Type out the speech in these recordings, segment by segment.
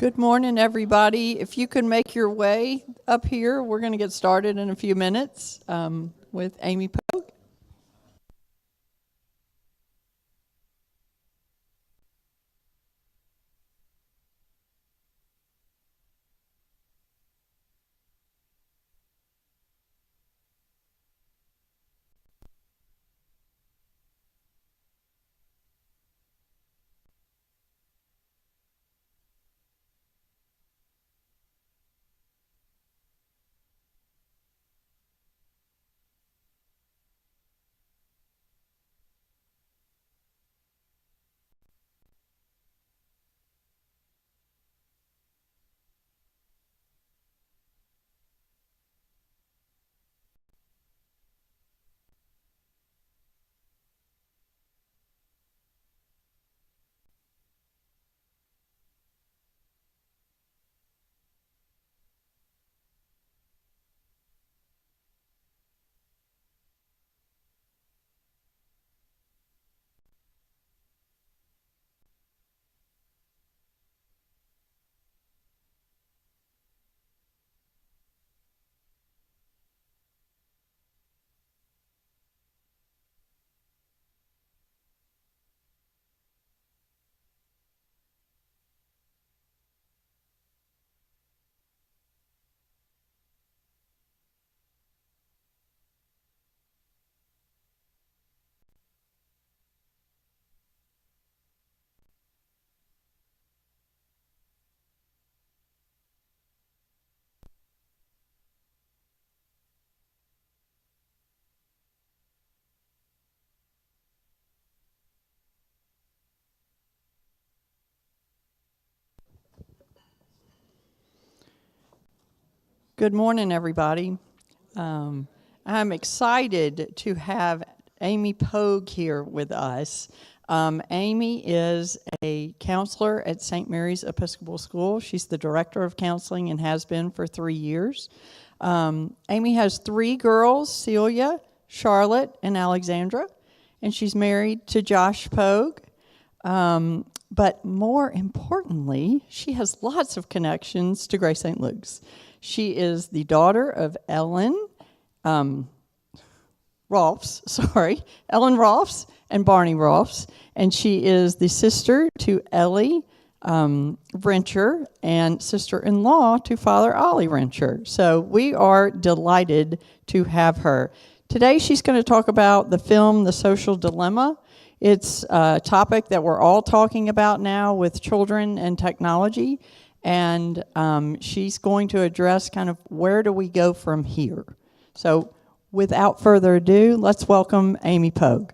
Good morning, everybody. If you can make your way up here, we're going to get started in a few minutes with Amy Poag. Good morning, everybody. I'm excited to have Amy Poag here with us. Amy is a counselor at St. Mary's Episcopal School. She's the director of counseling and has been for 3 years. Amy has 3 girls, Celia, Charlotte, and Alexandra, and she's married to Josh Poag. But more importantly, she has lots of connections to Grace St. Luke's. She is the daughter of Ellen Rolfs and Barney Rolfs, and she is the sister to Ellie Rencher and sister-in-law to Father Ollie Rencher. So we are delighted to have her. Today she's going to talk about the film The Social Dilemma. It's a topic that we're all talking about now with children and technology. And she's going to address kind of where do we go from here. So without further ado, let's welcome Amy Poag.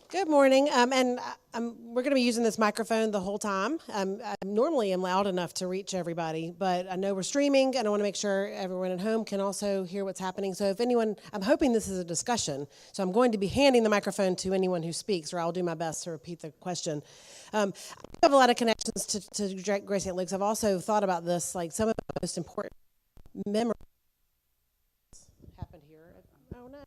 Good morning, and we're going to be using this microphone the whole time. I normally am loud enough to reach everybody, but I know we're streaming, and I want to make sure everyone at home can also hear what's happening. So if anyone, I'm hoping this is a discussion, so I'm going to be handing the microphone to anyone who speaks, or I'll do my best to repeat the question. I have a lot of connections to Grace St. Luke's. I've also thought about this, like some of the most important memories happened here. Oh, no.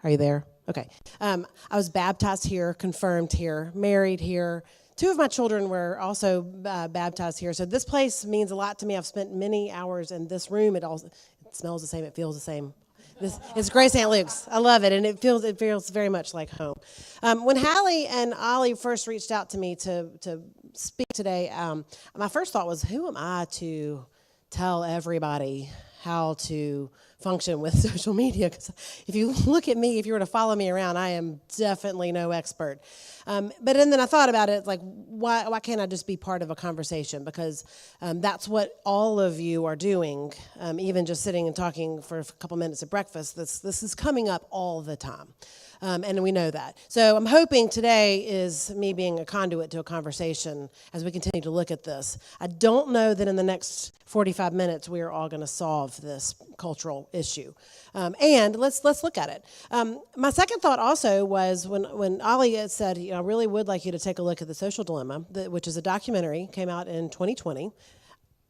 Are you there? Okay. I was baptized here, confirmed here, married here. 2 of my children were also baptized here. So this place means a lot to me. I've spent many hours in this room. It smells the same. It feels the same. It's Grace St. Luke's. I love it, and it feels very much like home. When Hallie and Ollie first reached out to me to speak today, my first thought was, who am I to tell everybody how to function with social media? Because if you look at me, if you were to follow me around, I am definitely no expert. But then I thought about it, like, why can't I just be part of a conversation? Because that's what all of you are doing, even just sitting and talking for a couple minutes at breakfast. This is coming up all the time. And we know that. So I'm hoping today is me being a conduit to a conversation as we continue to look at this. I don't know that in the next 45 minutes we are all going to solve this cultural issue. And let's look at it. My second thought also was when Ollie had said, I really would like you to take a look at The Social Dilemma, which is a documentary, came out in 2020.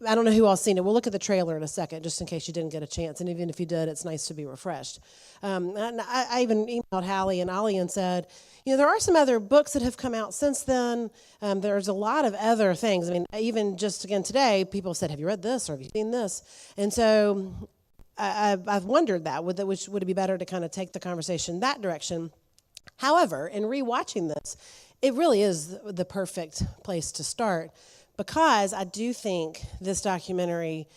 I don't know who all's seen it. We'll look at the trailer in a second, just in case you didn't get a chance. And even if you did, it's nice to be refreshed. And I even emailed Hallie and Ollie and said, there are some other books that have come out since then. There's a lot of other things. I mean, even just again today, people said, "Have you read this or have you seen this?" And so I've wondered that would it be better to kind of take the conversation that direction. However, in rewatching this, it really is the perfect place to start, because I do think this documentary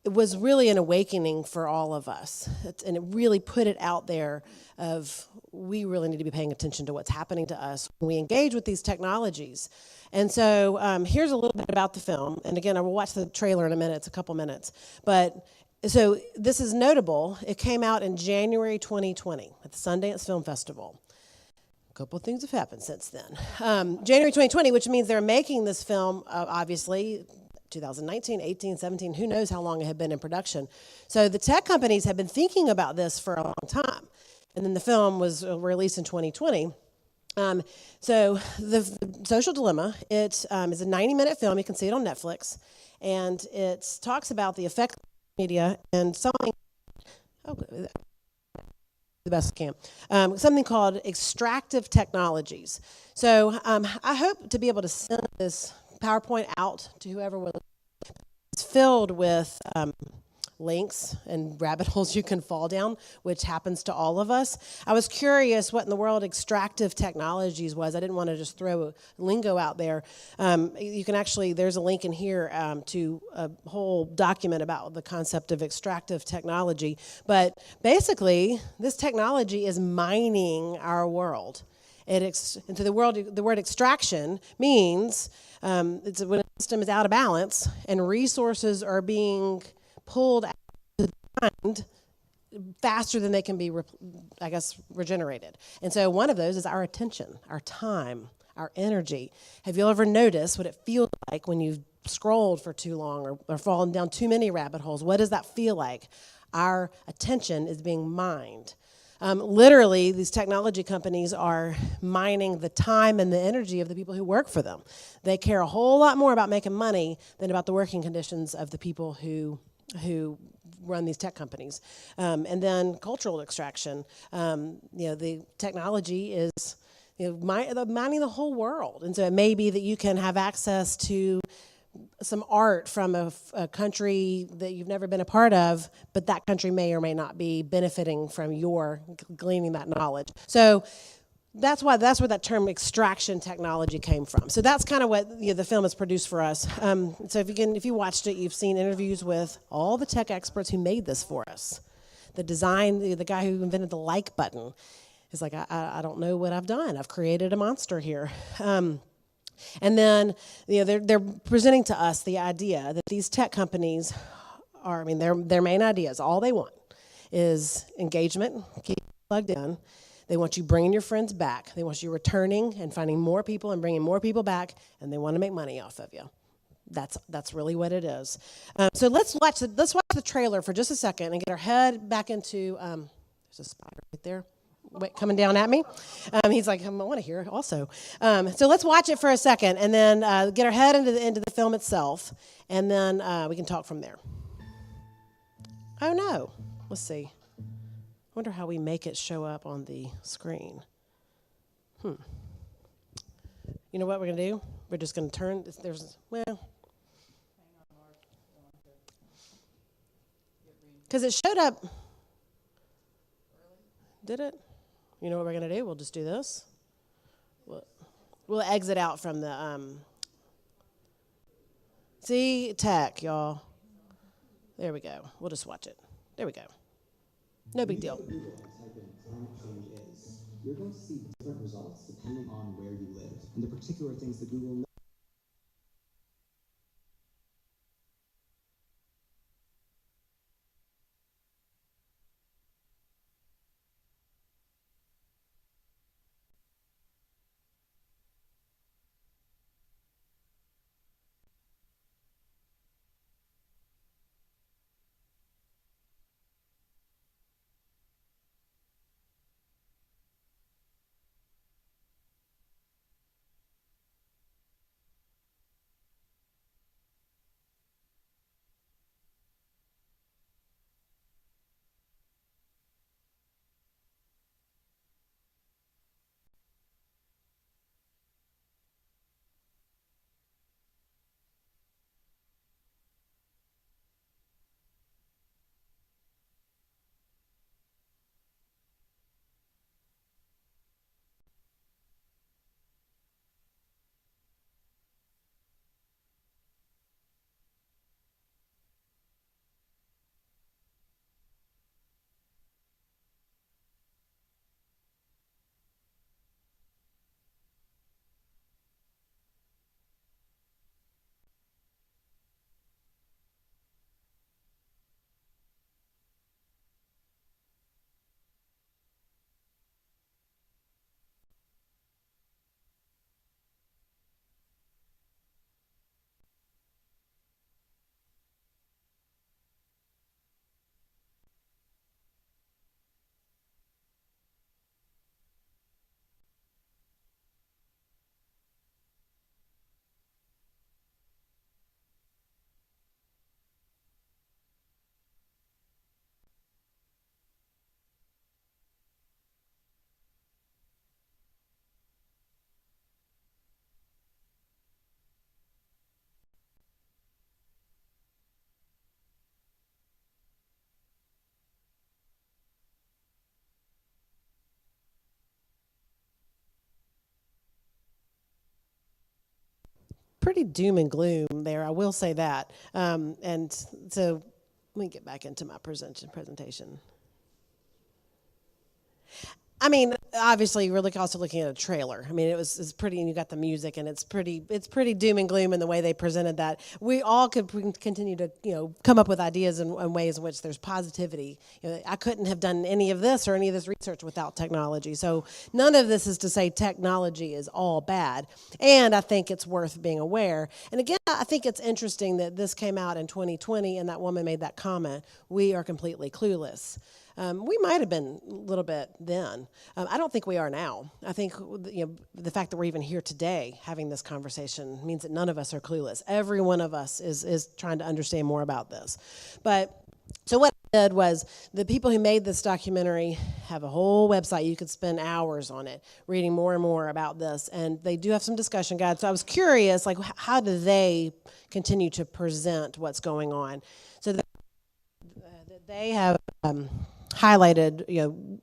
was really an awakening for all of us. And it really put it out there of, we really need to be paying attention to what's happening to us when we engage with these technologies. And so here's a little bit about the film. And again, I will watch the trailer in a minute. It's a couple minutes. But so this is notable. It came out in January 2020 at the Sundance Film Festival. A couple of things have happened since then. January 2020, which means they're making this film, obviously, 2019, 18, 17, who knows how long it had been in production. So the tech companies have been thinking about this for a long time. And then the film was released in 2020. So the Social Dilemma, it is a 90-minute film. You can see it on Netflix. And it talks about the effect of media and something, the best I can, something called extractive technologies. So I hope to be able to send this PowerPoint out to whoever will. It's filled with links and rabbit holes you can fall down, which happens to all of us. I was curious what in the world extractive technologies was. I didn't want to just throw a lingo out there. You can actually, there's a link in here to a whole document about the concept of extractive technology. But basically, this technology is mining our world. And to the word extraction means it's when a system is out of balance and resources are being pulled out of the mind faster than they can be, regenerated. And so one of those is our attention, our time, our energy. Have you ever noticed what it feels like when you've scrolled for too long or fallen down too many rabbit holes? What does that feel like? Our attention is being mined. Literally, these technology companies are mining the time and the energy of the people who work for them. They care a whole lot more about making money than about the working conditions of the people who run these tech companies. And then cultural extraction. The technology is mining the whole world. And so it may be that you can have access to some art from a country that you've never been a part of, but that country may or may not be benefiting from your gleaning that knowledge. So that's where that term extraction technology came from. So that's kind of what the film has produced for us. So if you watched it, you've seen interviews with all the tech experts who made this for us. The guy who invented the like button is like, I don't know what I've done. I've created a monster here. And then they're presenting to us the idea that these tech companies their main ideas, all they want is engagement, keep plugged in. They want you bringing your friends back. They want you returning and finding more people and bringing more people back, and they want to make money off of you. That's really what it is. So let's watch the trailer for just a second and get our head back into. There's a spider right there. Wait, coming down at me. He's like, I want to hear also. So let's watch it for a second and then get our head into the film itself, and then we can talk from there. Oh no, let's see. I wonder how we make it show up on the screen. You know what we're gonna do? We're just gonna turn. Because it showed up. Did it? You know what we're going to do? We'll just do this. We'll exit out from the, see, tech, y'all. There we go. We'll just watch it. There we go. No big deal. Type in climate change is. You're going to see different results depending on where you live and the particular things that Google knows. pretty doom and gloom there. I will say that. And so let me get back into my presentation. I mean, obviously, we're also looking at a trailer. I mean, it's pretty, and you got the music, and it's pretty doom and gloom in the way they presented that. We all could continue to, come up with ideas and ways in which there's positivity. I couldn't have done any of this or any of this research without technology. So none of this is to say technology is all bad. And I think it's worth being aware. And again, I think it's interesting that this came out in 2020, and that woman made that comment. We are completely clueless. We might have been a little bit then. I don't think we are now. I think the fact that we're even here today having this conversation means that none of us are clueless. Every one of us is trying to understand more about this. But so what I did was the people who made this documentary have a whole website. You could spend hours on it reading more and more about this. And they do have some discussion guides. So I was curious, how do they continue to present what's going on? So they have highlighted,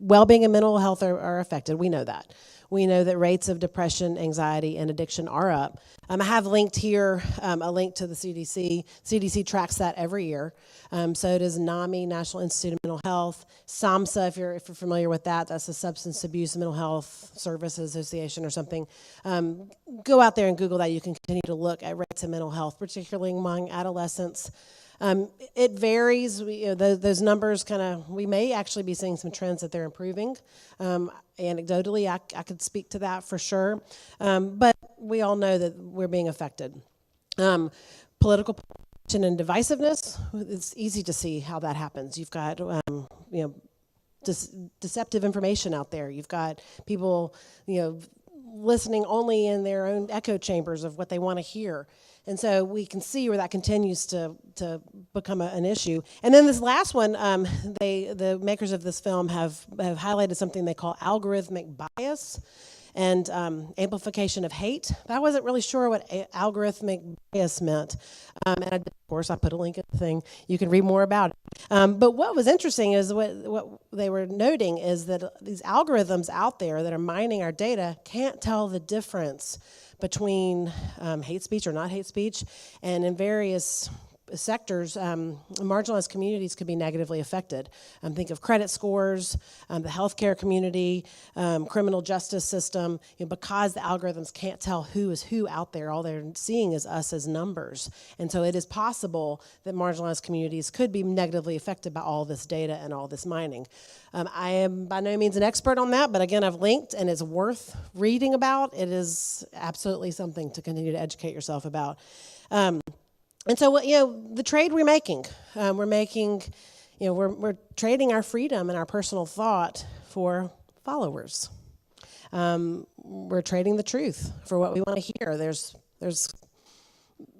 well-being and mental health are affected. We know that. We know that rates of depression, anxiety, and addiction are up. I have linked here a link to the CDC. CDC tracks that every year. So does NAMI, National Institute of Mental Health. SAMHSA, if you're familiar with that, that's the Substance Abuse and Mental Health Services Association or something. Go out there and Google that. You can continue to look at rates of mental health, particularly among adolescents. It varies. Those numbers we may actually be seeing some trends that they're improving. Anecdotally, I could speak to that for sure. But we all know that we're being affected. Political polarization and divisiveness, it's easy to see how that happens. You've got, deceptive information out there. You've got people, listening only in their own echo chambers of what they want to hear. And so we can see where that continues to become an issue. And then this last one, the makers of this film have highlighted something they call algorithmic bias and amplification of hate. But I wasn't really sure what algorithmic bias meant. And of course, I put a link in the thing. You can read more about it. But what was interesting is what they were noting is that these algorithms out there that are mining our data can't tell the difference between hate speech or not hate speech, and in various sectors, marginalized communities could be negatively affected. Think of credit scores, the healthcare community, criminal justice system, because the algorithms can't tell who is who out there. All they're seeing is us as numbers. And so it is possible that marginalized communities could be negatively affected by all this data and all this mining. I am by no means an expert on that, but again, I've linked, and it's worth reading about. It is absolutely something to continue to educate yourself about. And so, the trade we're making, we're trading our freedom and our personal thought for followers. We're trading the truth for what we want to hear. There's,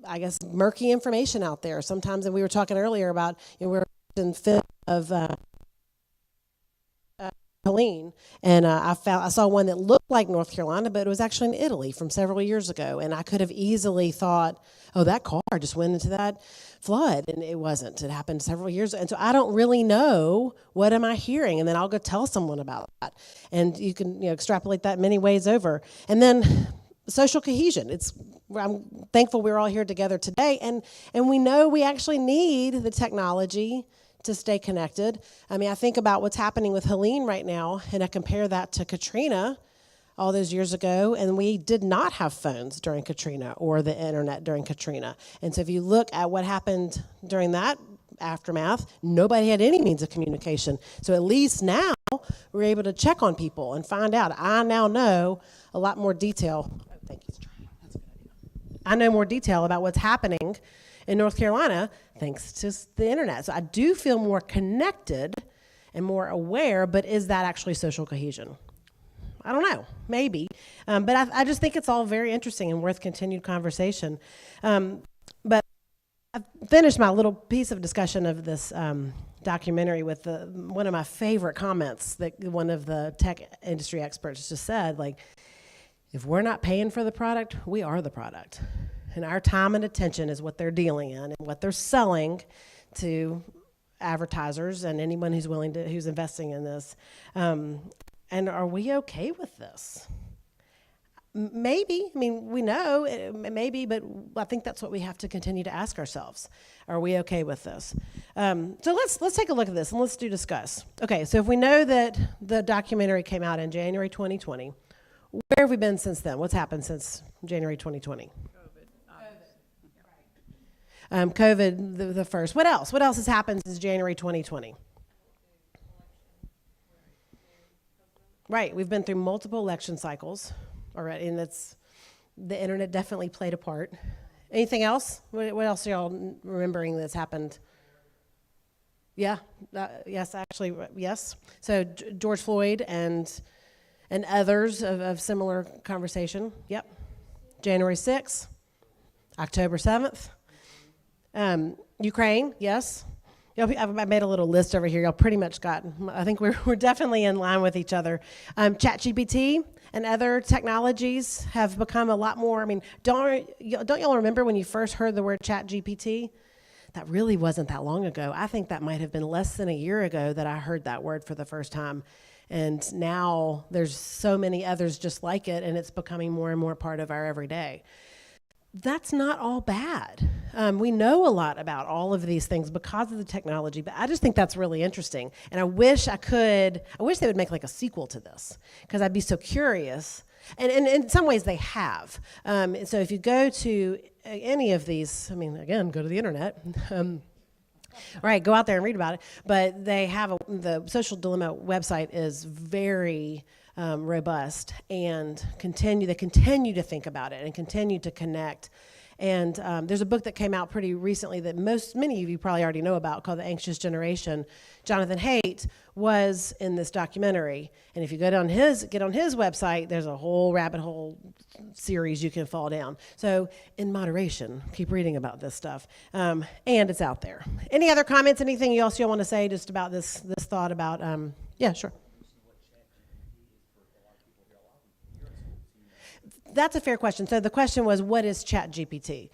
I guess, murky information out there sometimes. And we were talking earlier about, we're in film of Helene, and I saw one that looked like North Carolina, but it was actually in Italy from several years ago. And I could have easily thought, oh, that car just went into that flood, and it wasn't. It happened several years ago. And so I don't really know, what am I hearing? And then I'll go tell someone about that. And you can extrapolate that many ways over. And then social cohesion. I'm thankful we're all here together today, and we know we actually need the technology to stay connected. I mean, I think about what's happening with Helene right now, and I compare that to Katrina all those years ago, and we did not have phones during Katrina or the internet during Katrina. And so if you look at what happened during that aftermath, nobody had any means of communication. So at least now we're able to check on people and find out. I now know a lot more detail. Oh, thank you. That's a good idea. I know more detail about what's happening in North Carolina thanks to the internet. So I do feel more connected and more aware, but is that actually social cohesion? I don't know, maybe. But I just think it's all very interesting and worth continued conversation. But I've finished my little piece of discussion of this documentary with one of my favorite comments that one of the tech industry experts just said, if we're not paying for the product, we are the product. And our time and attention is what they're dealing in and what they're selling to advertisers and anyone who's investing in this. And are we okay with this? Maybe. I mean, we know, maybe, but I think that's what we have to continue to ask ourselves. Are we okay with this? So let's take a look at this, and let's discuss. Okay, so if we know that the documentary came out in January 2020, where have we been since then? What's happened since January 2020? COVID, the first. What else? What else has happened since January 2020? Right, we've been through multiple election cycles already, and the internet definitely played a part. Anything else? What else are y'all remembering that's happened? Yeah, yes, actually, yes. So George Floyd and others of similar conversation. Yep. January 6th, October 7th. Ukraine, yes. I made a little list over here. Y'all pretty much got, I think we're definitely in line with each other. ChatGPT and other technologies have become a lot more, I mean, don't y'all remember when you first heard the word ChatGPT? That really wasn't that long ago. I think that might have been less than a year ago that I heard that word for the first time. And now there's so many others just like it, and it's becoming more and more part of our everyday. That's not all bad. We know a lot about all of these things because of the technology, but I just think that's really interesting. And I wish they would make like a sequel to this, because I'd be so curious. And in some ways they have. So if you go to any of these, I mean, again, go to the internet. Right, go out there and read about it. But they have the Social Dilemma website is very robust, and they continue to think about it and continue to connect. And there's a book that came out pretty recently that many of you probably already know about, called The Anxious Generation. Jonathan Haidt was in this documentary, and if you get on his website, there's a whole rabbit hole series you can fall down. So in moderation, keep reading about this stuff, and it's out there. Any other comments? Anything else you want to say just about this thought about? Yeah, sure. That's a fair question. So the question was, what is ChatGPT?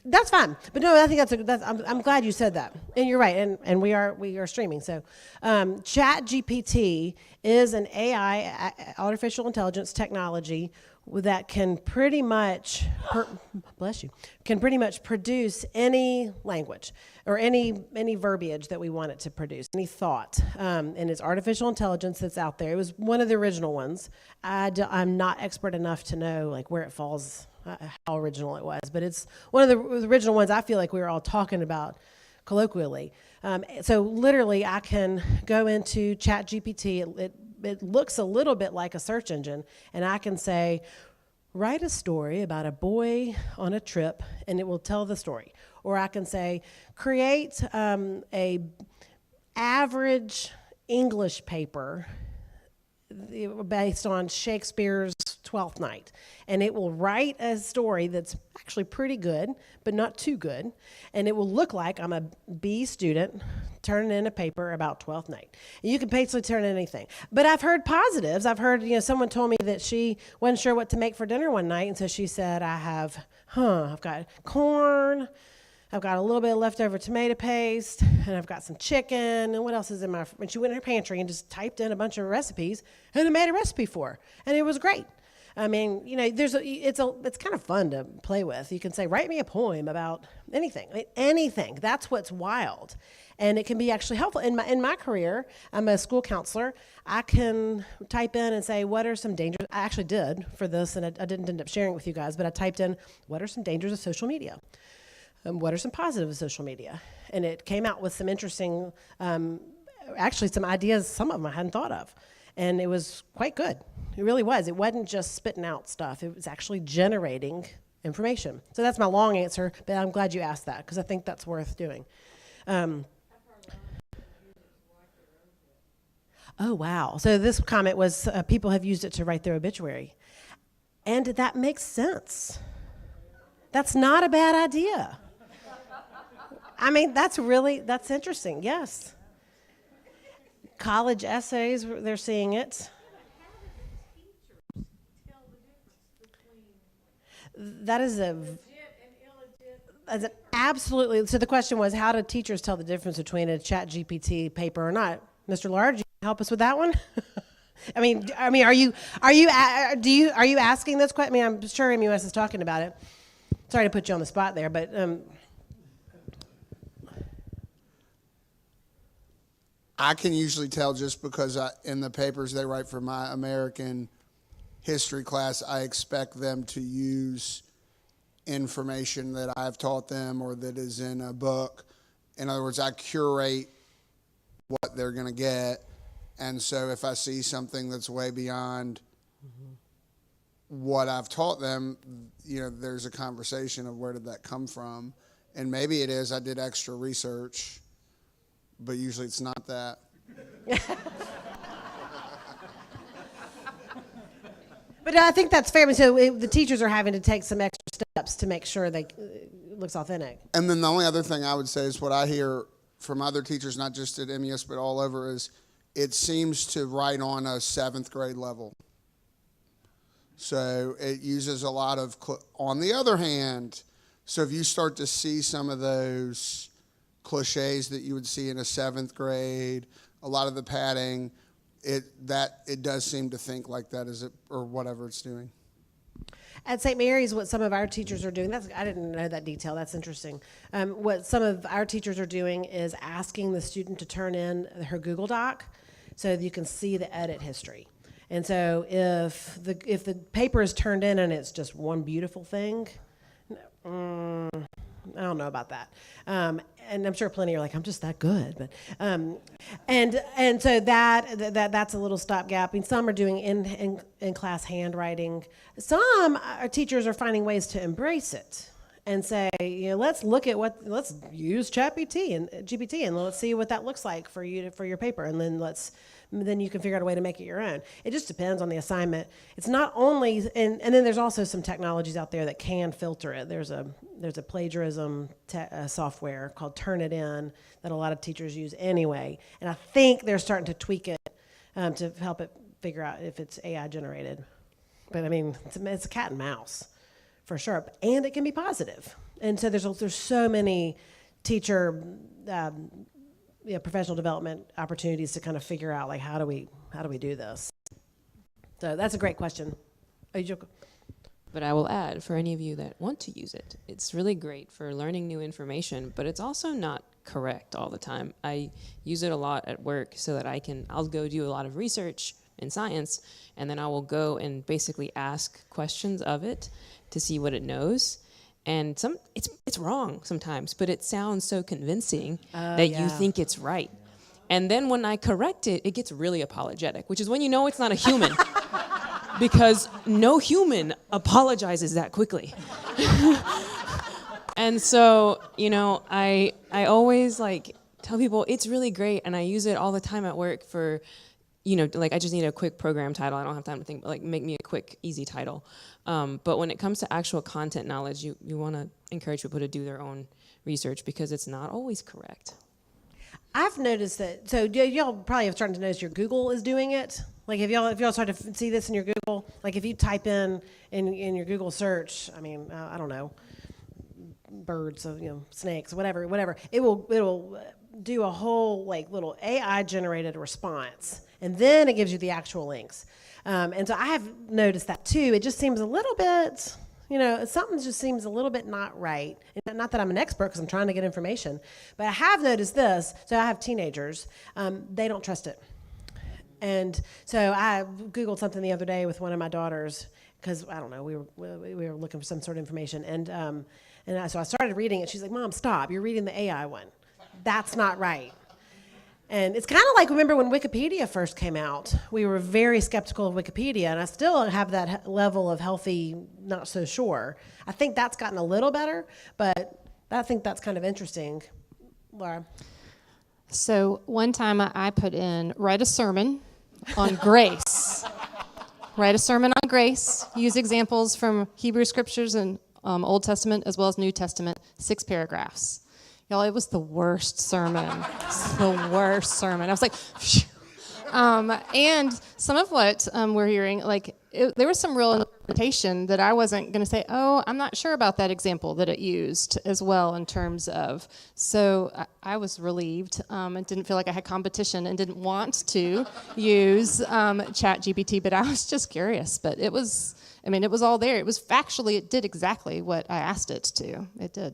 That's fine, but no, I think I'm glad you said that, and you're right, and we are streaming. So, ChatGPT is an AI, artificial intelligence technology that can pretty much, produce any language or any verbiage that we want it to produce, any thought, and it's artificial intelligence that's out there. It was one of the original ones. I'm not expert enough to know like where it falls, how original it was, but it's one of the original ones I feel like we were all talking about colloquially. So literally I can go into ChatGPT, it looks a little bit like a search engine, and I can say, write a story about a boy on a trip, and it will tell the story. Or I can say, create a average English paper based on Shakespeare's Twelfth Night, and it will write a story that's actually pretty good, but not too good, and it will look like I'm a B student turning in a paper about Twelfth Night. And you can basically turn in anything. But I've heard positives. I've heard, someone told me that she wasn't sure what to make for dinner one night, and so she said, I've got corn, I've got a little bit of leftover tomato paste, and I've got some chicken, and what else is in my... And she went in her pantry and just typed in a bunch of recipes, and it made a recipe for her, and it was great. I mean, it's kind of fun to play with. You can say, write me a poem about anything. Anything. That's what's wild, and it can be actually helpful. In my career, I'm a school counselor. I can type in and say, what are some dangers? I actually did for this, and I didn't end up sharing it with you guys, but I typed in, what are some dangers of social media? What are some positives of social media? And it came out with some interesting, actually some ideas, some of them I hadn't thought of. And it was quite good. It really was. It wasn't just spitting out stuff. It was actually generating information. So that's my long answer, but I'm glad you asked that, because I think that's worth doing. Oh, wow. So this comment was, people have used it to write their obituary. And that makes sense. That's not a bad idea. I mean, that's interesting, yes. College essays, they're seeing it. That is absolutely. So the question was, how do teachers tell the difference between a ChatGPT paper or not? Mr. Lard, you help us with that one? I mean, are you asking this question? I mean, I'm sure MUS is talking about it. Sorry to put you on the spot there, but I can usually tell just because in the papers they write for my American history class, I expect them to use information that I've taught them or that is in a book. In other words, I curate what they're going to get. And so if I see something that's way beyond what I've taught them, there's a conversation of where did that come from? And maybe it is I did extra research, but usually it's not that. But I think that's fair. I mean, so the teachers are having to take some extra steps to make sure it looks authentic. And then the only other thing I would say is what I hear from other teachers, not just at MUS but all over, is it seems to write on a 7th grade level. So it uses a lot of, on the other hand, so if you start to see some of those cliches that you would see in a 7th grade, a lot of the padding, it does seem to think like that is it, or whatever it's doing. At St. Mary's, what some of our teachers are doing, I didn't know that detail, that's interesting. What some of our teachers are doing is asking the student to turn in her Google Doc so that you can see the edit history. And so if the paper is turned in and it's just one beautiful thing, I don't know about that. And I'm sure plenty are like, I'm just that good. But and so that's a little stopgap. I mean, some are doing in class handwriting. Some teachers are finding ways to embrace it and say, let's use GPT and let's see what that looks like for your paper, and then you can figure out a way to make it your own. It just depends on the assignment. It's not only, and then there's also some technologies out there that can filter it. There's a plagiarism software called Turnitin that a lot of teachers use anyway, and I think they're starting to tweak it to help it figure out if it's AI generated. But I mean, it's a cat and mouse for sure, and it can be positive. And so there's so many teacher professional development opportunities to kind of figure out like how do we do this. So that's a great question. But I will add, for any of you that want to use it, it's really great for learning new information, but it's also not correct all the time. I use it a lot at work so that I'll go do a lot of research in science, and then I will go and basically ask questions of it to see what it knows. And it's wrong sometimes, but it sounds so convincing that you think it's right. And then when I correct it, it gets really apologetic, which is when you know it's not a human. Because no human apologizes that quickly. And so, I always tell people it's really great, and I use it all the time at work for, I just need a quick program title. I don't have time to think, but make me a quick, easy title. But when it comes to actual content knowledge, you want to encourage people to do their own research because it's not always correct. I've noticed that. So y'all probably have started to notice your Google is doing it. Like if y'all start to see this in your Google, like if you type in your Google search, I mean, I don't know, birds, snakes, whatever, it will do a whole little AI generated response, and then it gives you the actual links. And so I have noticed that too. It just seems a little bit, something just seems a little bit not right. And not that I'm an expert because I'm trying to get information, but I have noticed this. So I have teenagers. They don't trust it. And so I Googled something the other day with one of my daughters because, I don't know, we were looking for some sort of information. So I started reading it. She's like, Mom, stop. You're reading the AI one. That's not right. And it's kind of like, remember when Wikipedia first came out, we were very skeptical of Wikipedia, and I still have that level of healthy, not so sure. I think that's gotten a little better, but I think that's kind of interesting. Laura? So one time I put in, write a sermon on grace. Write a sermon on grace. Use examples from Hebrew scriptures and Old Testament as well as New Testament, 6 paragraphs. Y'all, it was the worst sermon. The worst sermon. I was like, phew. And some of what we're hearing, there was some real interpretation that I wasn't going to say, oh, I'm not sure about that example that it used as well in terms of. So I was relieved and didn't feel like I had competition and didn't want to use ChatGPT, but I was just curious. But it was all there. It was factually, it did exactly what I asked it to. It did.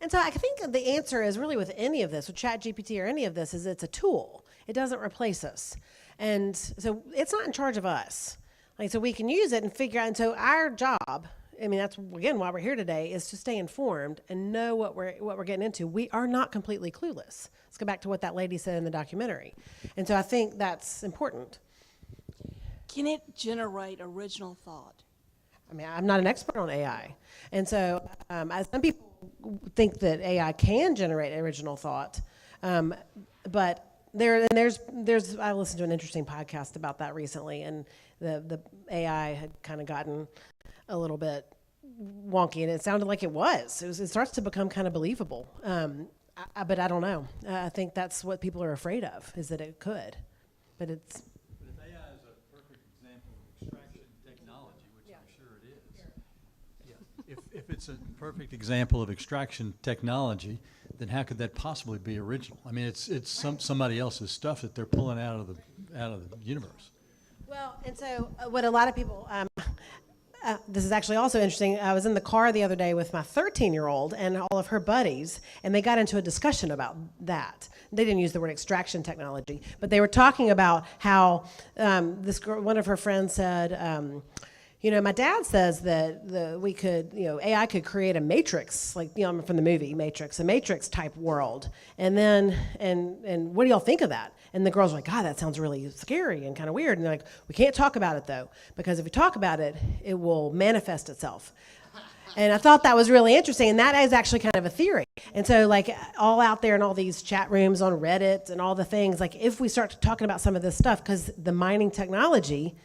And so I think the answer is really with any of this, with ChatGPT or any of this, is it's a tool. It doesn't replace us. And so it's not in charge of us. Like, so we can use it and figure out, and so our job, I mean, that's, again, why we're here today, is to stay informed and know what we're getting into. We are not completely clueless. Let's go back to what that lady said in the documentary. And so I think that's important. Can it generate original thought? I mean, I'm not an expert on AI. And so some people think that AI can generate original thought, but there's I listened to an interesting podcast about that recently, and the AI had kind of gotten a little bit wonky, and it sounded like it starts to become kind of believable. But I don't know. I think that's what people are afraid of, is that it could, but it's. But if AI is a perfect example of extraction technology, which I'm sure it is, if it's a perfect example of extraction technology, then how could that possibly be original? I mean, it's somebody else's stuff that they're pulling out of the universe. Well, and so what a lot of people, this is actually also interesting. I was in the car the other day with my 13-year-old and all of her buddies, and they got into a discussion about that. They didn't use the word extraction technology, but they were talking about how this girl, one of her friends said, my dad says that AI could create a Matrix, like, I'm from the movie Matrix, a Matrix type world. And then, and what do y'all think of that? And the girls were like, God, that sounds really scary and kind of weird. And they're like, we can't talk about it though, because if we talk about it, it will manifest itself. And I thought that was really interesting, and that is actually kind of a theory. And so, like, all out there in all these chat rooms on Reddit and all the things, like, if we start talking about some of this stuff, because the mining technology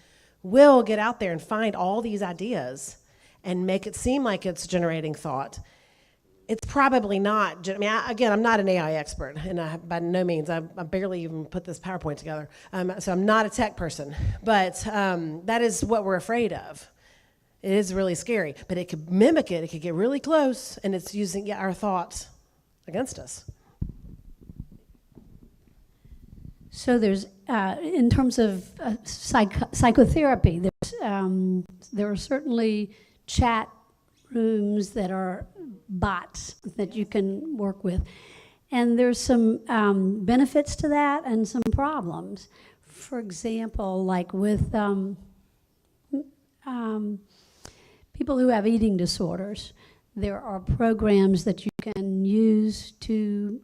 will get out there and find all these ideas and make it seem like it's generating thought. It's probably not. I mean, again, I'm not an AI expert, and by no means, I barely even put this PowerPoint together. So I'm not a tech person, but that is what we're afraid of. It is really scary, but it could mimic it. It could get really close, and it's using our thoughts against us. So there's, in terms of psychotherapy, there are certainly chat rooms that are bots that you can work with. And there's some benefits to that and some problems. For example, like with people who have eating disorders, there are programs that you can use to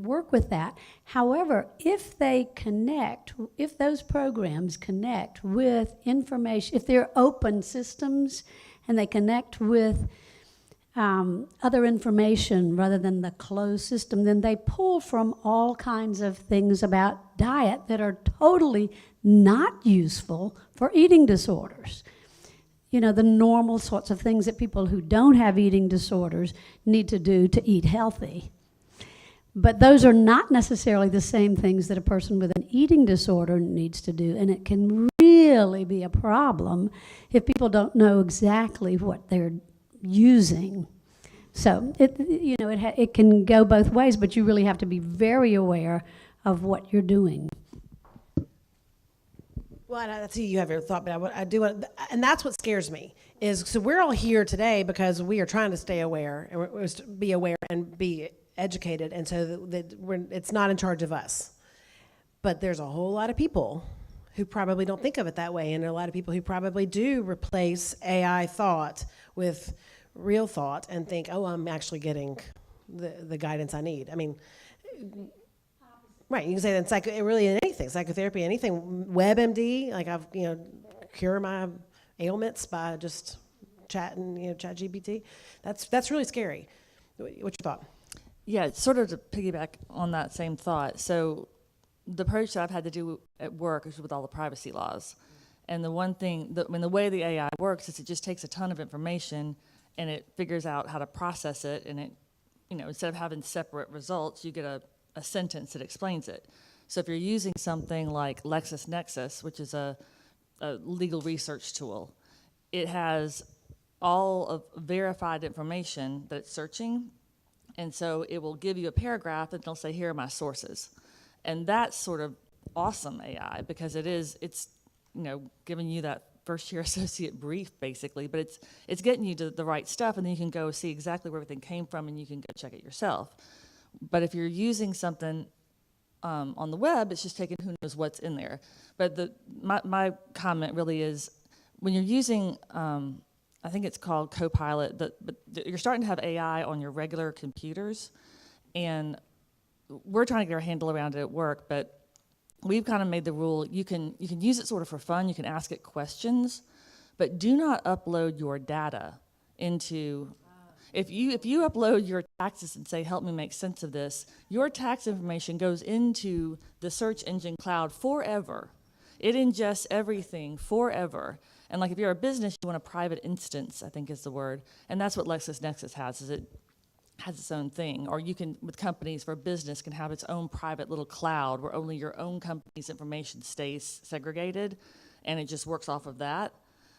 work with that. However, if those programs connect with information, if they're open systems and they connect with other information rather than the closed system, then they pull from all kinds of things about diet that are totally not useful for eating disorders. The normal sorts of things that people who don't have eating disorders need to do to eat healthy. But those are not necessarily the same things that a person with an eating disorder needs to do, and it can really be a problem if people don't know exactly what they're using. So it can go both ways, but you really have to be very aware of what you're doing. Well, I see you have your thought, but I do want, and that's what scares me, is so we're all here today because we are trying to stay aware and be aware and be educated, and so that it's not in charge of us. But there's a whole lot of people who probably don't think of it that way, and there are a lot of people who probably do replace AI thought with real thought and think, oh, I'm actually getting the guidance I need. I mean, right, you can say that really in anything, psychotherapy, anything, WebMD, like I've, cure my ailments by just chatting, ChatGPT. That's really scary. What's your thought? Yeah, sort of to piggyback on that same thought. So the approach that I've had to do at work is with all the privacy laws. And the one thing, the way the AI works is it just takes a ton of information and it figures out how to process it, and it, instead of having separate results, you get a sentence that explains it. So if you're using something like LexisNexis, which is a legal research tool, it has all of verified information that it's searching. And so it will give you a paragraph and it'll say, here are my sources. And that's sort of awesome AI, because it's giving you that first year associate brief basically, but it's getting you to the right stuff, and then you can go see exactly where everything came from and you can go check it yourself. But if you're using something on the web, it's just taking who knows what's in there. But my comment really is, when you're using, I think it's called Copilot, but you're starting to have AI on your regular computers, and we're trying to get our handle around it at work, but we've kind of made the rule, you can use it sort of for fun, you can ask it questions, but do not upload your data into, if you upload your taxes and say, help me make sense of this, your tax information goes into the search engine cloud forever. It ingests everything forever. And like if you're a business, you want a private instance, I think is the word, and that's what LexisNexis has, is it has its own thing. Or you can, with companies, for business, can have its own private little cloud where only your own company's information stays segregated, and it just works off of that.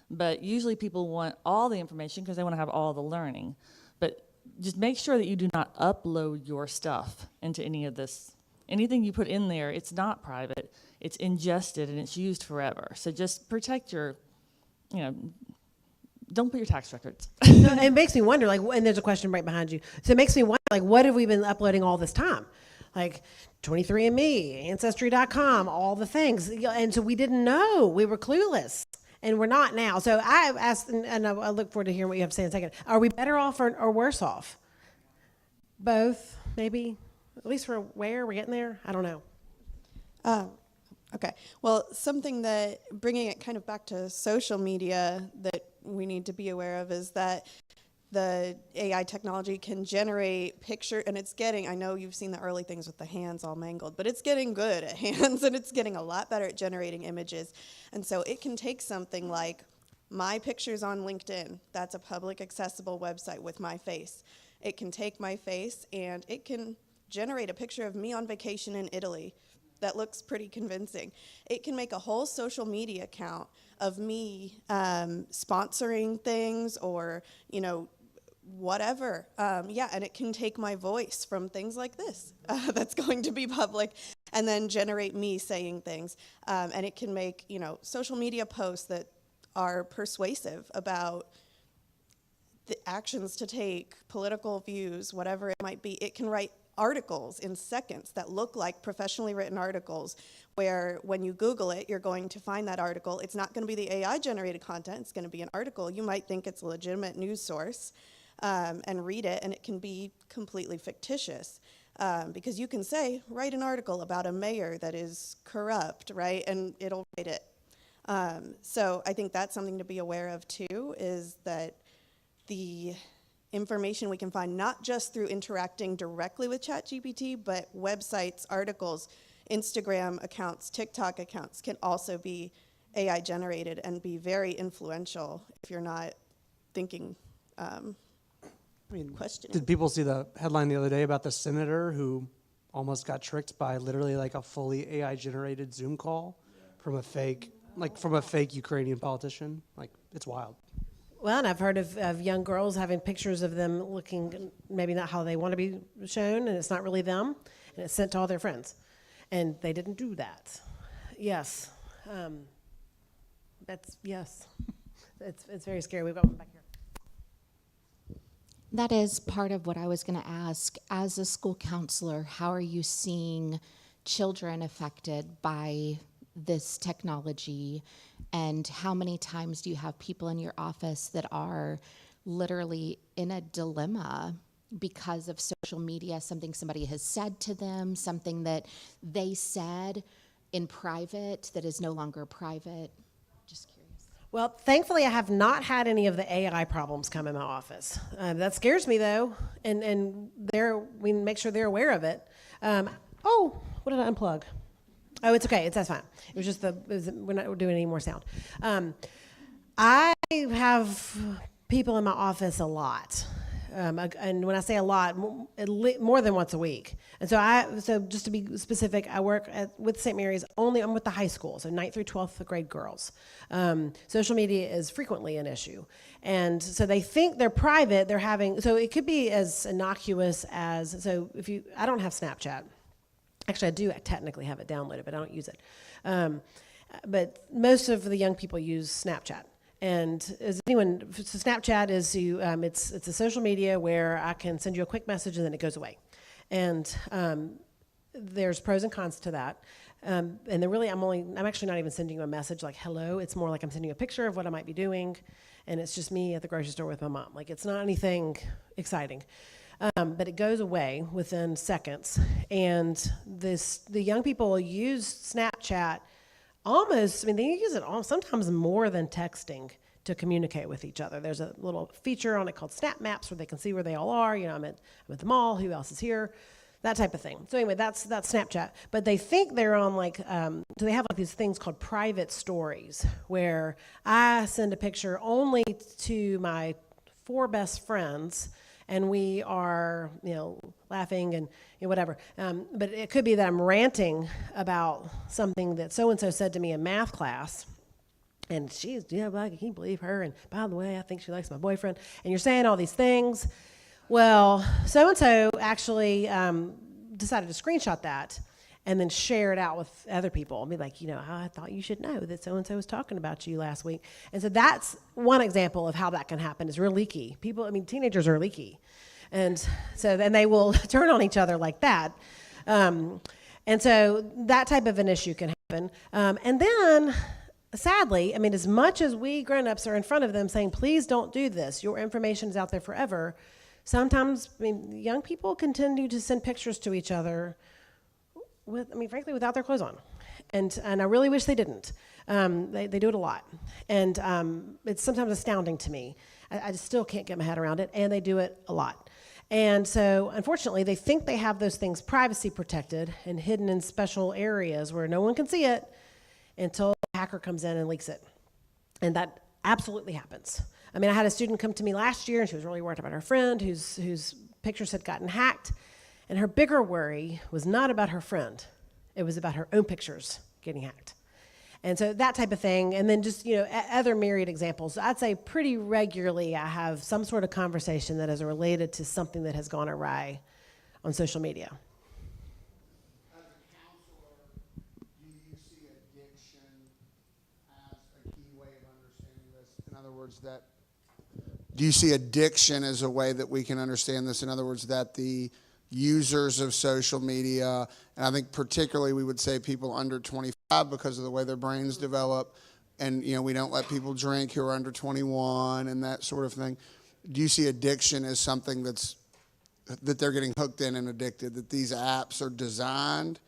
But usually people want all the information because they want to have all the learning. But just make sure that you do not upload your stuff into any of this. Anything you put in there, it's not private, it's ingested and it's used forever. So just protect your, don't put your tax records. No, it makes me wonder, and there's a question right behind you. So it makes me wonder, what have we been uploading all this time? Like 23andMe, Ancestry.com, all the things. And so we didn't know. We were clueless. And we're not now. So I asked, and I look forward to hearing what you have to say in a second. Are we better off or worse off? Both, maybe. At least we're aware. We're getting there. I don't know. Okay. Well, something that, bringing it kind of back to social media, that we need to be aware of is that the AI technology can generate picture, and it's getting, I know you've seen the early things with the hands all mangled, but it's getting good at hands, and it's getting a lot better at generating images. And so it can take something like my pictures on LinkedIn. That's a public accessible website with my face. It can take my face and it can generate a picture of me on vacation in Italy that looks pretty convincing. It can make a whole social media account of me sponsoring things or, whatever. And it can take my voice from things like this that's going to be public and then generate me saying things. And it can make, social media posts that are persuasive about the actions to take, political views, whatever it might be. It can write articles in seconds that look like professionally written articles, where when you Google it, you're going to find that article. It's not going to be the AI generated content, it's going to be an article. You might think it's a legitimate news source and read it, and it can be completely fictitious. Because you can say, write an article about a mayor that is corrupt, right? And it'll write it. So I think that's something to be aware of too, is that the information we can find not just through interacting directly with ChatGPT, but websites, articles, Instagram accounts, TikTok accounts can also be AI generated and be very influential if you're not thinking, questioning. Did people see the headline the other day about the senator who almost got tricked by literally like a fully AI generated Zoom call from a fake Ukrainian politician? Like, it's wild. Well, and I've heard of young girls having pictures of them looking maybe not how they want to be shown, and it's not really them, and it's sent to all their friends. And they didn't do that. Yes. Yes. It's very scary. We've got one back here. That is part of what I was going to ask. As a school counselor, how are you seeing children affected by this technology, and how many times do you have people in your office that are literally in a dilemma because of social media, something somebody has said to them, something that they said in private that is no longer private? Just curious. Well, thankfully, I have not had any of the AI problems come in my office. That scares me, though, and we make sure they're aware of it. What did I unplug? Oh, it's okay. That's fine. It was just we're not doing any more sound. I have people in my office a lot. and when I say a lot, more than once a week. And so just to be specific, I work with St. Mary's only. I'm with the high school, so 9th through 12th grade girls. Social media is frequently an issue, and so they think they're private. They're having, so it could be as innocuous as, so I don't have Snapchat. Actually, I do technically have it downloaded, but I don't use it. But most of the young people use Snapchat. And so Snapchat is it's a social media where I can send you a quick message and then it goes away. And there's pros and cons to that. And I'm actually not even sending you a message like hello. It's more like I'm sending you a picture of what I might be doing, and it's just me at the grocery store with my mom. Like, it's not anything exciting. But it goes away within seconds. And the young people use Snapchat they use it sometimes more than texting to communicate with each other. There's a little feature on it called Snap Maps where they can see where they all are. I'm at the mall, who else is here, that type of thing. So anyway, that's Snapchat. But they think they're on so they have these things called private stories where I send a picture only to my 4 best friends, and we are, laughing and whatever. But it could be that I'm ranting about something that so-and-so said to me in math class. And she's, I can't believe her. And by the way, I think she likes my boyfriend. And you're saying all these things. Well, so-and-so actually decided to screenshot that and then share it out with other people and be like, I thought you should know that so-and-so was talking about you last week. And so that's one example of how that can happen. It's real leaky. Teenagers are leaky. And so then they will turn on each other like that. And so that type of an issue can happen. And then, sadly, as much as we grown-ups are in front of them saying, please don't do this, your information is out there forever, sometimes young people continue to send pictures to each other frankly, without their clothes on. And I really wish they didn't. They do it a lot. And it's sometimes astounding to me. I just still can't get my head around it, and they do it a lot. And so, unfortunately, they think they have those things privacy protected and hidden in special areas where no one can see it until a hacker comes in and leaks it. And that absolutely happens. I had a student come to me last year, and she was really worried about her friend whose pictures had gotten hacked. And her bigger worry was not about her friend. It was about her own pictures getting hacked. And so that type of thing. And then just, other myriad examples. I'd say pretty regularly I have some sort of conversation that is related to something that has gone awry on social media. As a counselor, do you see addiction as a key way of understanding this? In other words, do you see addiction as a way that we can understand this? In other words, that the users of social media, and I think particularly we would say people under 25 because of the way their brains develop, and we don't let people drink who are under 21 and that sort of thing. Do you see addiction as something that they're getting hooked in and addicted, that these apps are designed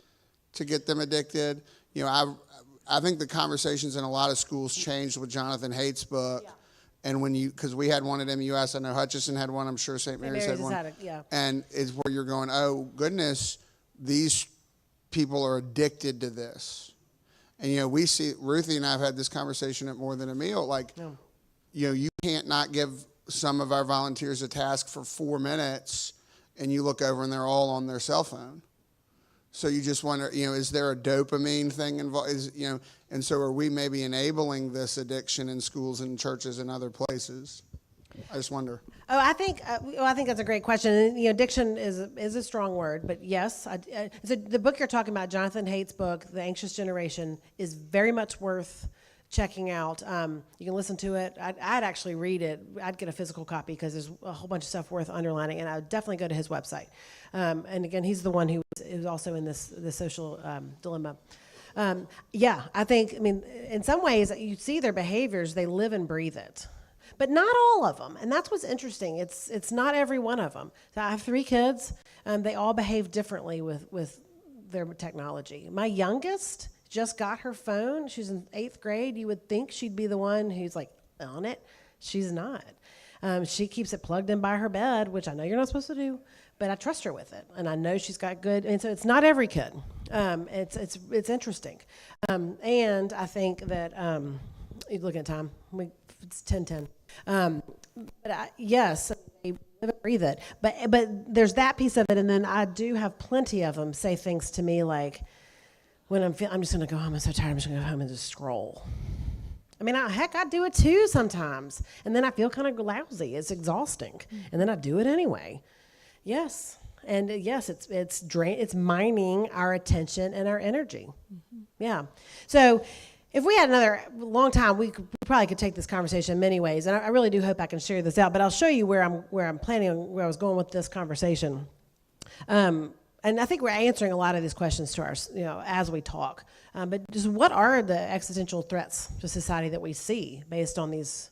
to get them addicted? I think the conversations in a lot of schools changed with Jonathan Haidt's book. Yeah. And because we had one at MUS, I know Hutchinson had one, I'm sure St. Mary's had one. And it's where you're going, oh, goodness, these people are addicted to this. And, we see, Ruthie and I have had this conversation at More Than a Meal, you can't not give some of our volunteers a task for 4 minutes, and you look over and they're all on their cell phone. So you just wonder, is there a dopamine thing involved? And so are we maybe enabling this addiction in schools and churches and other places? I just wonder. Oh, I think that's a great question. Addiction is a strong word, but yes. So the book you're talking about, Jonathan Haidt's book, The Anxious Generation, is very much worth checking out. You can listen to it. I'd actually read it. I'd get a physical copy because there's a whole bunch of stuff worth underlining, and I would definitely go to his website. And again, he's the one who is also in this social dilemma. I think, in some ways, you see their behaviors, they live and breathe it. But not all of them, and that's what's interesting. It's not every one of them. So I have 3 kids. They all behave differently with their technology. My youngest just got her phone. She's in 8th grade. You would think she'd be the one who's on it. She's not. She keeps it plugged in by her bed, which I know you're not supposed to do, but I trust her with it, and I know she's got good. And so it's not every kid. It's interesting, and I think that you look at time. It's 10:10. Yes, they live live it, breathe it. But there's that piece of it, and then I do have plenty of them say things to me like, when I'm just gonna go home. I'm so tired. I'm just gonna go home and just scroll. I mean, heck, I do it too sometimes, and then I feel kind of lousy. It's exhausting, and then I do it anyway. Yes, and yes, it's mining our attention and our energy. Yeah. So, if we had another long time, we probably could take this conversation in many ways, and I really do hope I can share this out. But I'll show you where I'm planning on where I was going with this conversation. And I think we're answering a lot of these questions to our, as we talk. But just what are the existential threats to society that we see based on these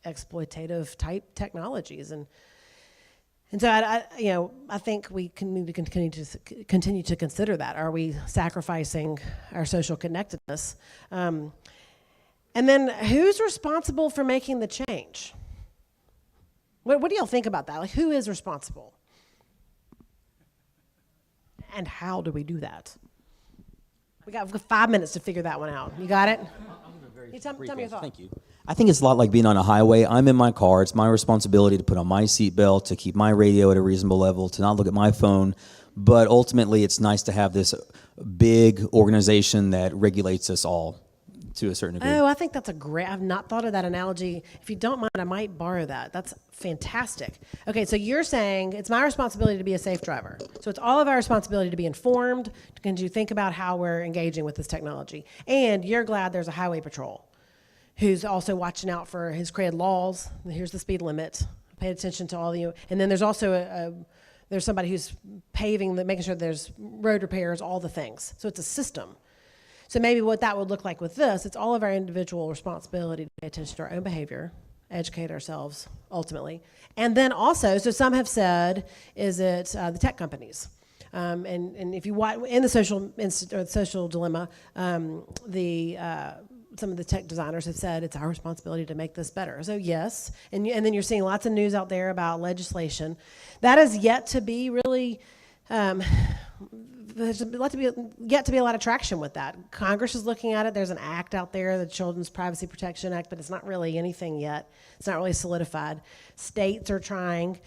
exploitative type technologies? And so I think we need to continue to consider that. Are we sacrificing our social connectedness? And then who's responsible for making the change? What do y'all think about that? Like, who is responsible? And how do we do that? We've got 5 minutes to figure that one out. You got it? Tell me your thoughts. Thank you. I think it's a lot like being on a highway. I'm in my car. It's my responsibility to put on my seatbelt, to keep my radio at a reasonable level, to not look at my phone. But ultimately, it's nice to have this big organization that regulates us all to a certain degree. Oh, I think that's I've not thought of that analogy. If you don't mind, I might borrow that. That's fantastic. Okay, so you're saying it's my responsibility to be a safe driver. So it's all of our responsibility to be informed, to think about how we're engaging with this technology. And you're glad there's a highway patrol who's also watching out for his created laws. Here's the speed limit. Pay attention to all the, and then there's also there's somebody who's paving, making sure there's road repairs, all the things. So it's a system. So maybe what that would look like with this, it's all of our individual responsibility to pay attention to our own behavior, educate ourselves ultimately. And then also, so some have said, is it the tech companies? And if you watch in the social dilemma, some of the tech designers have said it's our responsibility to make this better. So yes, and then you're seeing lots of news out there about legislation. That is yet to be really, there's yet to be a lot of traction with that. Congress is looking at it. There's an act out there, the Children's Privacy Protection Act, but it's not really anything yet. It's not really solidified. States are trying.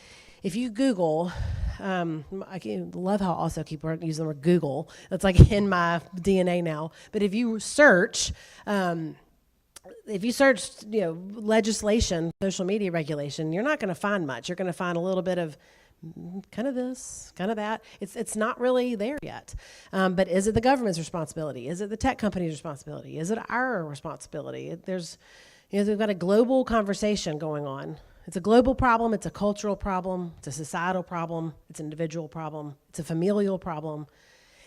If you Google, I love how I also keep using the word Google. It's like in my DNA now. But if you search, legislation, social media regulation, you're not going to find much. You're going to find a little bit of kind of this, kind of that. It's not really there yet. But is it the government's responsibility? Is it the tech company's responsibility? Is it our responsibility? We've got a global conversation going on. It's a global problem, it's a cultural problem, it's a societal problem, it's an individual problem, it's a familial problem.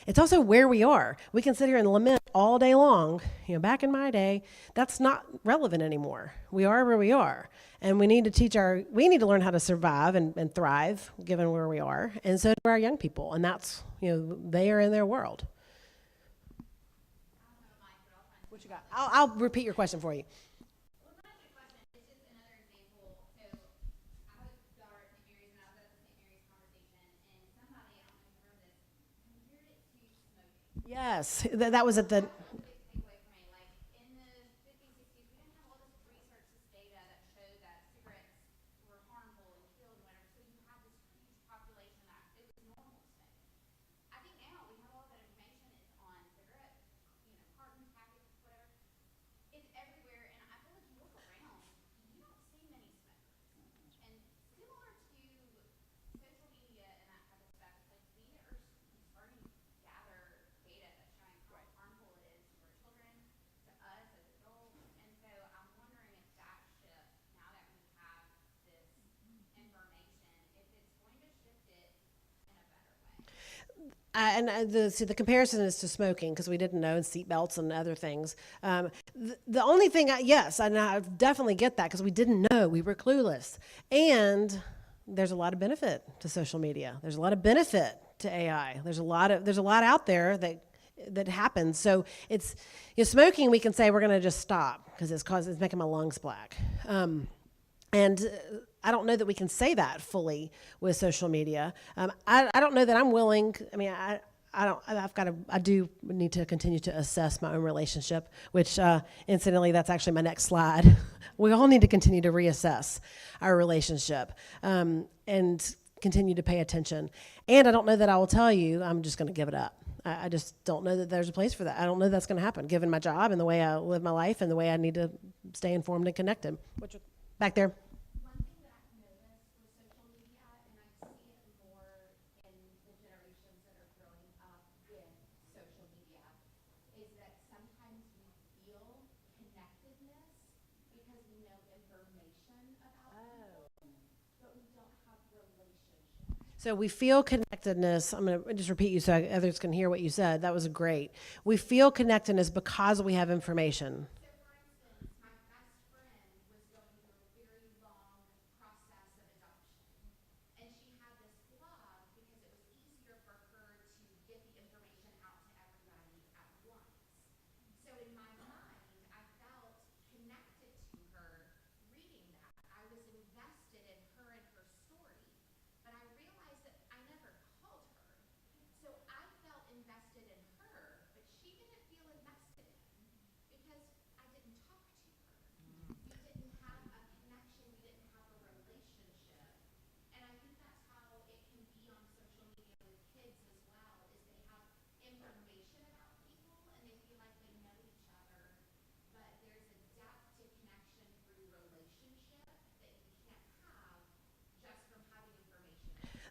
It's also where we are. We can sit here and lament all day long. Back in my day, that's not relevant anymore. We are where we are. And we need to learn how to survive and thrive given where we are. And so do our young people. And that's, they are in their world. What you got? I'll repeat your question for you. Yes, that was at the. The comparison is to smoking because we didn't know, and seatbelts and other things. The only thing, yes, and I definitely get that because we didn't know, we were clueless. And there's a lot of benefit to social media. There's a lot of benefit to AI. There's a lot out there that happens. So it's smoking. We can say we're going to just stop because it's making my lungs black. And I don't know that we can say that fully with social media. I don't know that I'm willing. I mean, I do need to continue to assess my own relationship, which incidentally, that's actually my next slide. We all need to continue to reassess our relationship and continue to pay attention. And I don't know that I will tell you, I'm just going to give it up. I just don't know that there's a place for that. I don't know that's going to happen, given my job and the way I live my life and the way I need to stay informed and connected. Back there. So we feel connectedness. I'm going to just repeat you so others can hear what you said. That was great. We feel connectedness because we have information.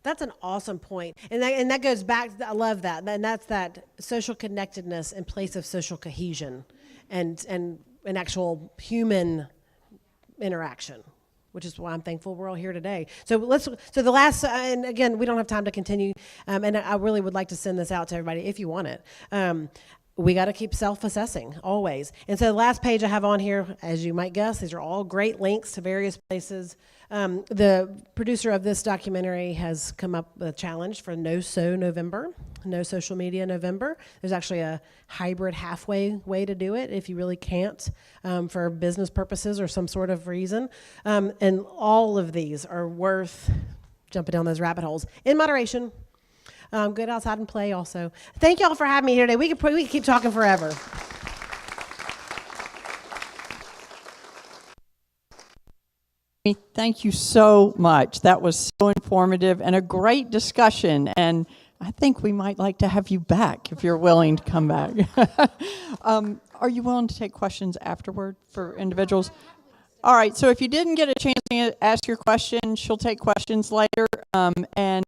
That's an awesome point. And that goes back, I love that. And that's that social connectedness in place of social cohesion and an actual human interaction, which is why I'm thankful we're all here today. So the last, and again, we don't have time to continue, and I really would like to send this out to everybody if you want it. We got to keep self-assessing always. And so the last page I have on here, as you might guess, these are all great links to various places. The producer of this documentary has come up with a challenge for No November, No Social Media November. There's actually a hybrid halfway way to do it if you really can't for business purposes or some sort of reason. And all of these are worth jumping down those rabbit holes in moderation. Good outside and play also. Thank y'all for having me here today. We could keep talking forever. Thank you so much. That was so informative and a great discussion. And I think we might like to have you back if you're willing to come back. Are you willing to take questions afterward for individuals? All right. So if you didn't get a chance to ask your question, she'll take questions later. And